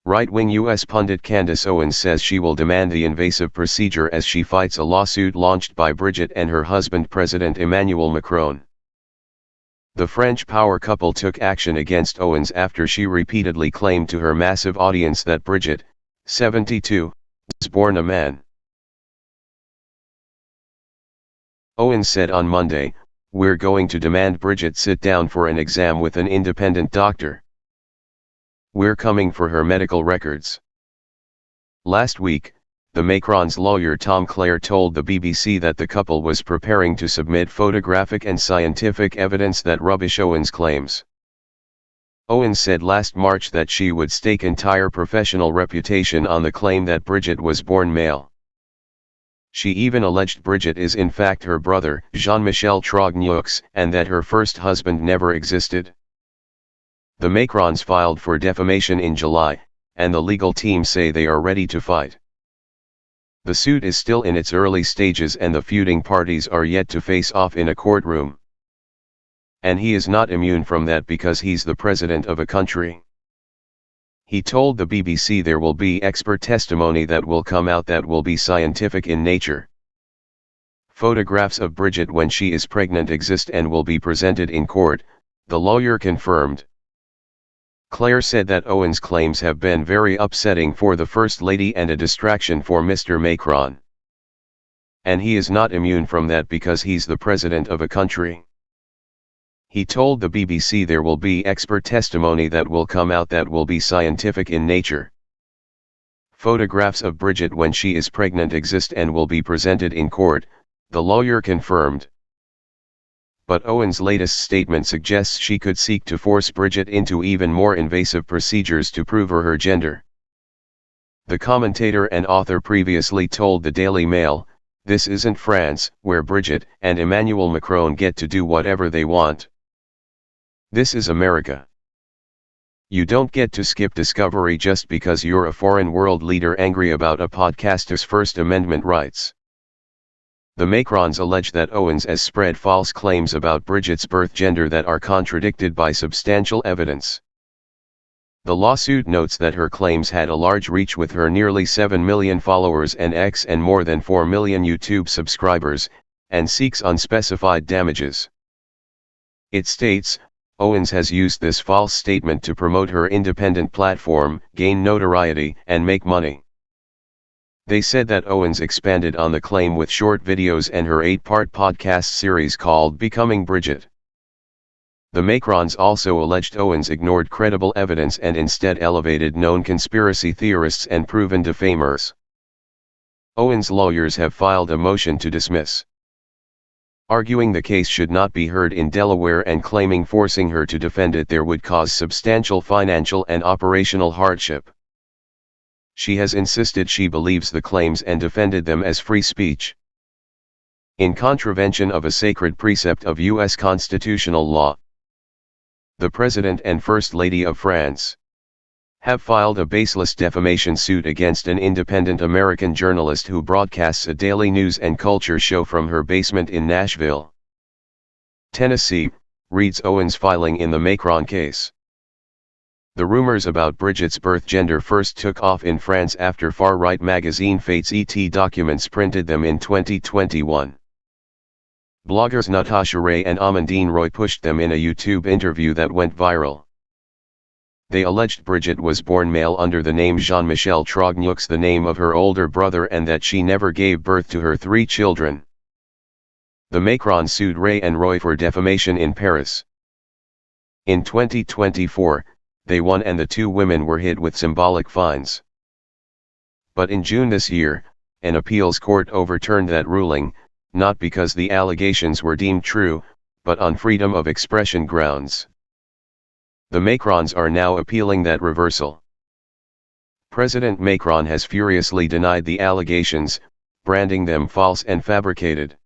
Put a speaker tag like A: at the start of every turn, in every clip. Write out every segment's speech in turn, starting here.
A: Right-wing U.S. pundit Candace Owens says she will demand the invasive procedure as she fights a lawsuit launched by Brigitte and her husband President Emmanuel Macron. The French power couple took action against Owens after she repeatedly claimed to her massive audience that Brigitte, 72, was born a man. Owens said on Monday, "We're going to demand Brigitte sit down for an exam with an independent doctor. We're coming for her medical records." Last week, the Macron's lawyer Tom Clare told the BBC that the couple was preparing to submit photographic and scientific evidence that rubbish Owens' claims. Owens said last March that she would stake entire professional reputation on the claim that Brigitte was born male. She even alleged Brigitte is in fact her brother, Jean-Michel Trogneux, and that her first husband never existed. The Macrons filed for defamation in July, and the legal team say they are ready to fight. The suit is still in its early stages and the feuding parties are yet to face off in a courtroom. And he is not immune from that because he's the president of a country. He told the BBC there will be expert testimony that will come out that will be scientific in nature. Photographs of Brigitte when she is pregnant exist and will be presented in court, the lawyer confirmed. Clare said that Owens' claims have been very upsetting for the First Lady and a distraction for Mr. Macron. And he is not immune from that because he's the president of a country. He told the BBC there will be expert testimony that will come out that will be scientific in nature. Photographs of Brigitte when she is pregnant exist and will be presented in court, the lawyer confirmed. But Owens' latest statement suggests she could seek to force Brigitte into even more invasive procedures to prove her gender. The commentator and author previously told the Daily Mail, "This isn't France, where Brigitte and Emmanuel Macron get to do whatever they want. This is America. You don't get to skip discovery just because you're a foreign world leader angry about a podcaster's First Amendment rights." The Macrons allege that Owens has spread false claims about Brigitte's birth gender that are contradicted by substantial evidence. The lawsuit notes that her claims had a large reach with her nearly 7 million followers on X and more than 4 million YouTube subscribers, and seeks unspecified damages. It states, Owens has used this false statement to promote her independent platform, gain notoriety, and make money. They said that Owens expanded on the claim with short videos and her 8-part podcast series called Becoming Brigitte. The Macrons also alleged Owens ignored credible evidence and instead elevated known conspiracy theorists and proven defamers. Owens' lawyers have filed a motion to dismiss, arguing the case should not be heard in Delaware and claiming forcing her to defend it there would cause substantial financial and operational hardship. She has insisted she believes the claims and defended them as free speech, in contravention of a sacred precept of U.S. constitutional law. The President and First Lady of France have filed a baseless defamation suit against an independent American journalist who broadcasts a daily news and culture show from her basement in Nashville, Tennessee, reads Owens' filing in the Macron case. The rumors about Brigitte's birth gender first took off in France after far-right magazine Fate's ET documents printed them in 2021. Bloggers Natasha Ray and Amandine Roy pushed them in a YouTube interview that went viral. They alleged Brigitte was born male under the name Jean-Michel Trogneux, the name of her older brother, and that she never gave birth to her 3 children. The Macron sued Ray and Roy for defamation in Paris. In 2024, they won and the 2 women were hit with symbolic fines. But in June this year, an appeals court overturned that ruling, not because the allegations were deemed true, but on freedom of expression grounds. The Macrons are now appealing that reversal. President Macron has furiously denied the allegations, branding them false and fabricated.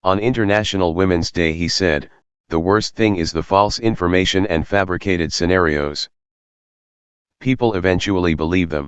A: On International Women's Day he said, "The worst thing is the false information and fabricated scenarios. People eventually believe them."